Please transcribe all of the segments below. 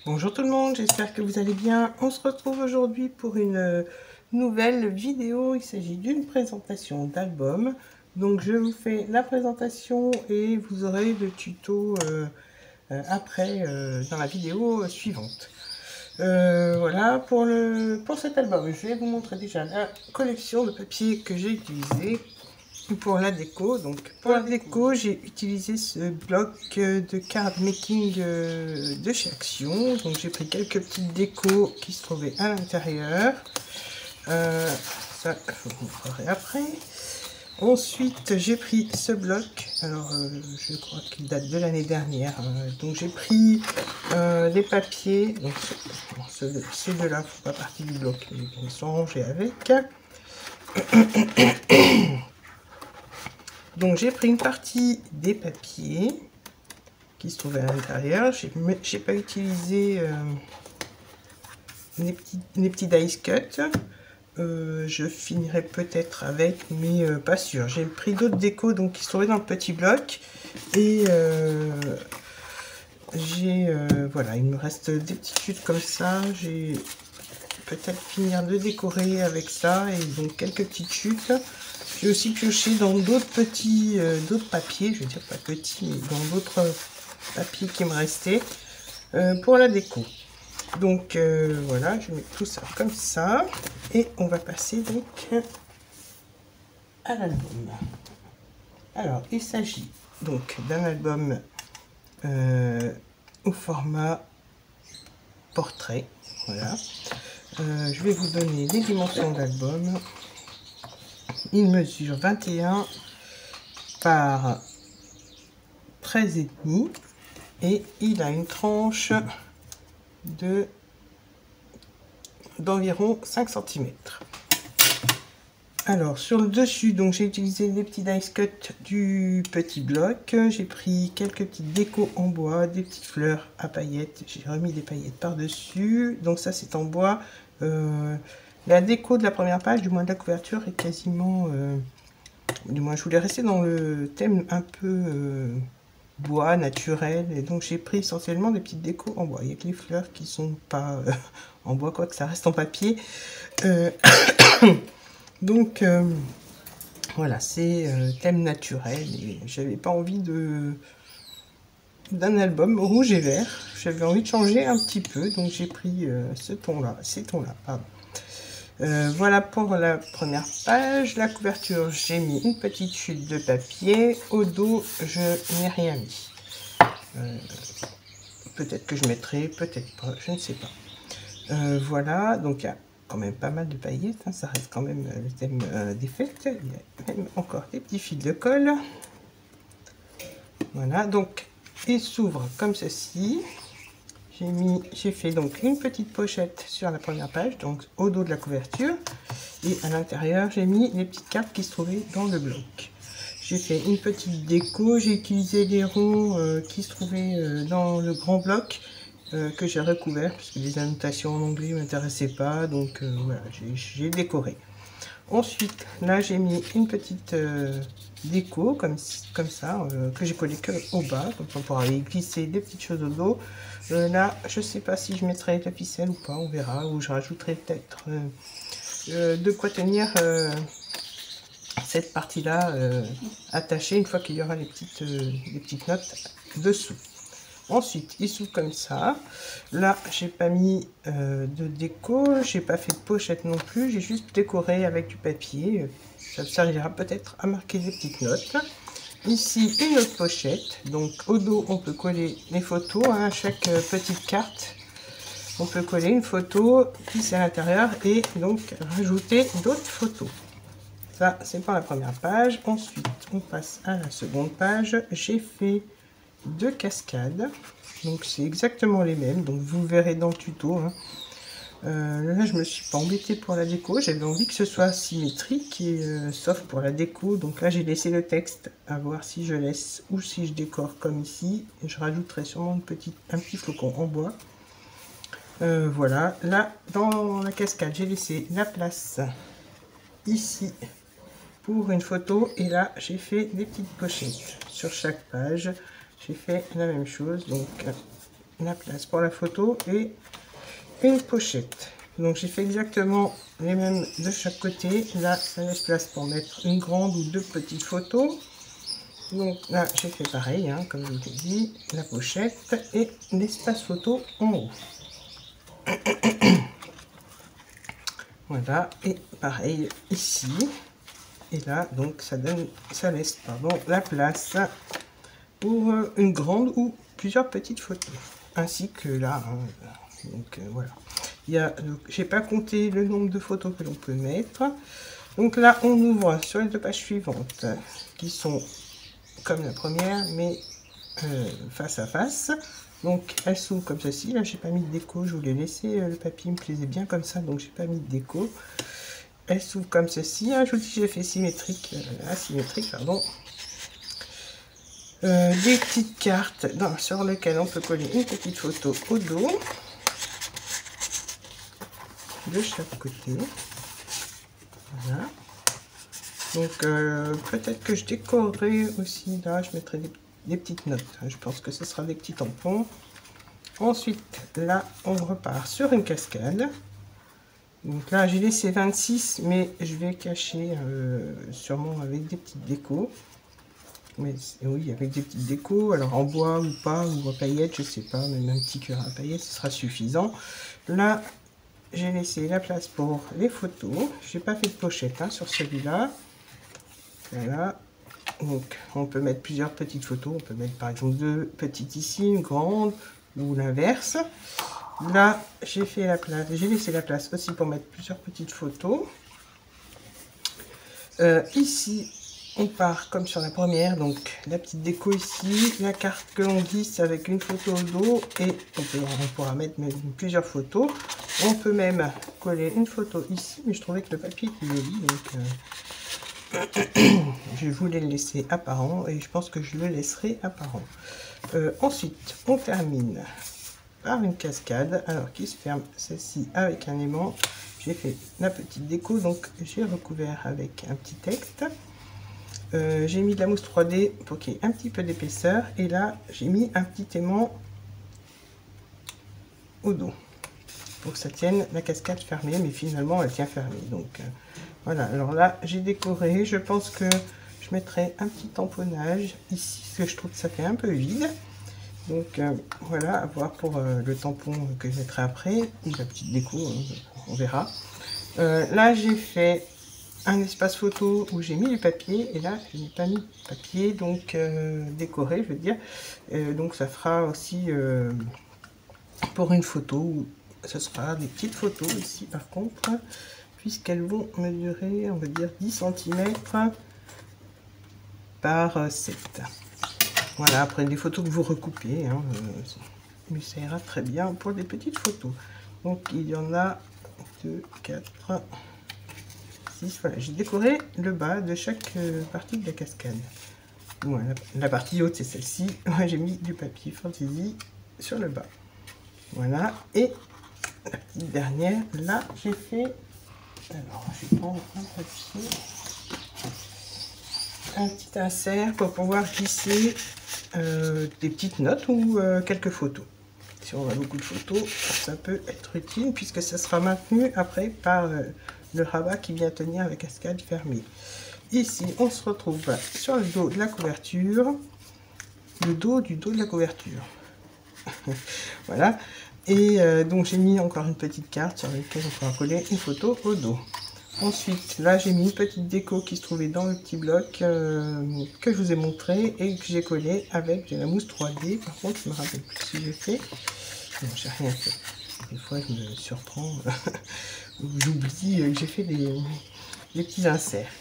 Bonjour tout le monde, j'espère que vous allez bien. On se retrouve aujourd'hui pour une nouvelle vidéo. Il s'agit d'une présentation d'album. Donc je vous fais la présentation et vous aurez le tuto après dans la vidéo suivante. Voilà pour cet album. Je vais vous montrer déjà la collection de papier que j'ai utilisé pour la déco. Donc pour la déco, j'ai utilisé ce bloc de card making de chez Action. Donc j'ai pris quelques petites décos qui se trouvaient à l'intérieur. Ça, je vous montrerai après. Ensuite, j'ai pris ce bloc. Alors, je crois qu'il date de l'année dernière. Donc, j'ai pris les papiers. Donc, ces deux-là ne font pas partie du bloc. Ils sont rangés avec. Donc, j'ai pris une partie des papiers qui se trouvaient à l'intérieur. J'ai pas utilisé les petits dice cut. Je finirai peut-être avec, mais pas sûr. J'ai pris d'autres décos donc qui se trouvaient dans le petit bloc et voilà, il me reste des petites chutes comme ça. J'ai peut-être finir de décorer avec ça et donc quelques petites chutes. J'ai aussi pioché dans d'autres petits d'autres papiers, je veux dire pas petits, mais dans d'autres papiers qui me restaient pour la déco. Donc voilà, je mets tout ça comme ça et on va passer donc à l'album. Alors il s'agit donc d'un album au format portrait. Voilà. Je vais vous donner les dimensions d'album. Il mesure 21 par 13,5 et il a une tranche d'environ 5 cm. Alors sur le dessus, donc j'ai utilisé les petits dice cut du petit bloc. J'ai pris quelques petites décos en bois, des petites fleurs à paillettes. J'ai remis des paillettes par dessus. Donc ça c'est en bois. La déco de la première page, du moins de la couverture, est quasiment, du moins je voulais rester dans le thème un peu bois naturel, et donc j'ai pris essentiellement des petites décos en bois. Il y a que les fleurs qui sont pas en bois, quoi que ça reste en papier. Donc voilà, c'est thème naturel et j'avais pas envie d'un album rouge et vert. J'avais envie de changer un petit peu, donc j'ai pris ces tons-là, pardon. Voilà pour la première page. La couverture, j'ai mis une petite chute de papier. Au dos, je n'ai rien mis. Peut-être que je mettrai, peut-être pas, je ne sais pas. Voilà, donc il y a quand même pas mal de paillettes, hein, ça reste quand même le thème des fêtes. Il y a même encore des petits fils de colle. Voilà, donc il s'ouvre comme ceci. J'ai fait donc une petite pochette sur la première page, donc au dos de la couverture, et à l'intérieur j'ai mis les petites cartes qui se trouvaient dans le bloc. J'ai fait une petite déco, j'ai utilisé les ronds qui se trouvaient dans le grand bloc que j'ai recouvert parce que les annotations en anglais ne m'intéressaient pas, donc voilà, j'ai décoré. Ensuite, là j'ai mis une petite déco comme ça, que j'ai collé que au bas, comme ça on pourra aller glisser des petites choses au dos. Là, je sais pas si je mettrai de la ficelle ou pas, on verra, ou je rajouterai peut-être de quoi tenir cette partie-là attachée une fois qu'il y aura les petites notes dessous. Ensuite, il s'ouvre comme ça. Là, j'ai pas mis de déco, j'ai pas fait de pochette non plus, j'ai juste décoré avec du papier. Ça servira peut-être à marquer des petites notes. Ici, une autre pochette. Donc, au dos, on peut coller les photos. Hein, à chaque petite carte, on peut coller une photo qui est à l'intérieur et donc rajouter d'autres photos. Ça, c'est pour la première page. Ensuite, on passe à la seconde page. J'ai fait deux cascades, donc c'est exactement les mêmes, donc vous verrez dans le tuto, hein. Là je me suis pas embêtée pour la déco, j'avais envie que ce soit symétrique et sauf pour la déco, donc là j'ai laissé le texte, à voir si je laisse ou si je décore comme ici, et je rajouterai sûrement un petit flocon en bois. Voilà, là dans la cascade j'ai laissé la place ici pour une photo, et là j'ai fait des petites pochettes sur chaque page. J'ai fait la même chose, donc la place pour la photo et une pochette. Donc j'ai fait exactement les mêmes de chaque côté. Là, ça laisse place pour mettre une grande ou deux petites photos. Donc là, j'ai fait pareil, hein, comme je vous l'ai dit, la pochette et l'espace photo en haut. Voilà, et pareil ici. Et là, donc ça laisse la place pour une grande ou plusieurs petites photos. Ainsi que là, hein, donc voilà. J'ai pas compté le nombre de photos que l'on peut mettre. Donc là, on ouvre sur les deux pages suivantes, qui sont comme la première, mais face à face. Donc elles s'ouvrent comme ceci. Là, j'ai pas mis de déco, je voulais laisser le papier me plaisait bien comme ça, donc j'ai pas mis de déco. Elles s'ouvrent comme ceci. Je vous dis, j'ai fait asymétrique, pardon. Des petites cartes sur lesquelles on peut coller une petite photo au dos de chaque côté. Voilà. Donc peut-être que je décorerai aussi, là je mettrai des petites notes. Je pense que ce sera des petits tampons. Ensuite là on repart sur une cascade. Donc là j'ai laissé 26, mais je vais cacher sûrement avec des petites décos. Mais oui, avec des petites décos, alors en bois ou pas, ou en paillettes, je sais pas, même un petit cœur à paillettes, ce sera suffisant. Là, j'ai laissé la place pour les photos. J'ai pas fait de pochette hein, sur celui-là. Voilà. Donc, on peut mettre plusieurs petites photos. On peut mettre par exemple deux petites ici, une grande, ou l'inverse. Là, j'ai laissé la place aussi pour mettre plusieurs petites photos. Ici, on part comme sur la première, donc la petite déco ici, la carte que l'on glisse avec une photo au dos et on pourra mettre même plusieurs photos. On peut même coller une photo ici, mais je trouvais que le papier était joli, donc je voulais le laisser apparent et je pense que je le laisserai apparent. Ensuite, on termine par une cascade, alors qui se ferme celle-ci avec un aimant. J'ai fait la petite déco, donc j'ai recouvert avec un petit texte. J'ai mis de la mousse 3D pour qu'il y ait un petit peu d'épaisseur. Et là, j'ai mis un petit aimant au dos pour que ça tienne la cascade fermée. Mais finalement, elle tient fermée. Donc voilà. Alors là, j'ai décoré. Je pense que je mettrai un petit tamponnage ici, parce que je trouve que ça fait un peu vide. Donc voilà, à voir pour le tampon que je mettrai après. Ou la petite déco, on verra. Là, j'ai fait un espace photo où j'ai mis du papier et là je n'ai pas mis de papier, donc décoré je veux dire, donc ça fera aussi pour une photo où ce sera des petites photos ici par contre, puisqu'elles vont mesurer on va dire 10 cm par 7. Voilà, après des photos que vous recoupez hein, mais ça ira très bien pour des petites photos. Donc il y en a 2, 4, voilà, j'ai décoré le bas de chaque partie de la cascade. Voilà, la partie haute c'est celle-ci. J'ai mis du papier fantaisie sur le bas. Voilà, et la petite dernière, là j'ai fait. Alors, je vais prendre un papier, un petit insert pour pouvoir glisser des petites notes ou quelques photos. Si on a beaucoup de photos, ça peut être utile puisque ça sera maintenu après par le rabat qui vient tenir la cascade fermée. Ici, on se retrouve sur le dos de la couverture, le dos du dos de la couverture. Voilà. Et donc, j'ai mis encore une petite carte sur laquelle on pourra coller une photo au dos. Ensuite, là, j'ai mis une petite déco qui se trouvait dans le petit bloc que je vous ai montré et que j'ai collé avec de la mousse 3D. Par contre, je me rappelle plus si j'ai fait. Non, j'ai rien fait. Des fois, je me surprends. J'oublie que j'ai fait des petits inserts.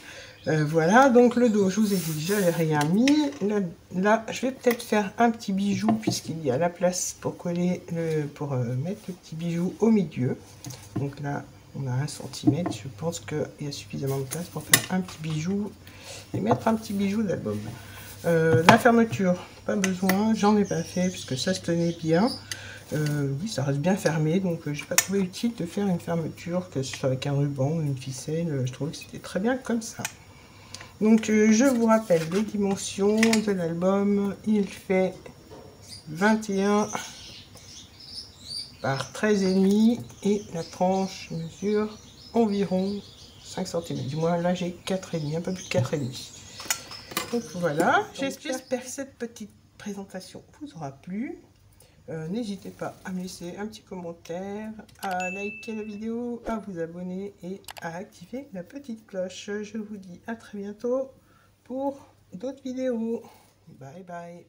Voilà, donc le dos, je vous ai dit, j'avais rien mis. Là, je vais peut-être faire un petit bijou puisqu'il y a la place pour coller, pour mettre le petit bijou au milieu. Donc là, on a 1 cm. Je pense qu'il y a suffisamment de place pour faire un petit bijou et mettre un petit bijou d'album. La fermeture, pas besoin, j'en ai pas fait puisque ça se tenait bien. Oui, ça reste bien fermé, donc j'ai pas trouvé utile de faire une fermeture, que ce soit avec un ruban ou une ficelle. Je trouvais que c'était très bien comme ça. Donc je vous rappelle les dimensions de l'album. Il fait 21 par 13,5 et la tranche mesure environ 5 cm. Du moins là j'ai 4,5, un peu plus de 4,5. Donc voilà, j'espère que cette petite présentation vous aura plu. N'hésitez pas à me laisser un petit commentaire, à liker la vidéo, à vous abonner et à activer la petite cloche. Je vous dis à très bientôt pour d'autres vidéos. Bye bye.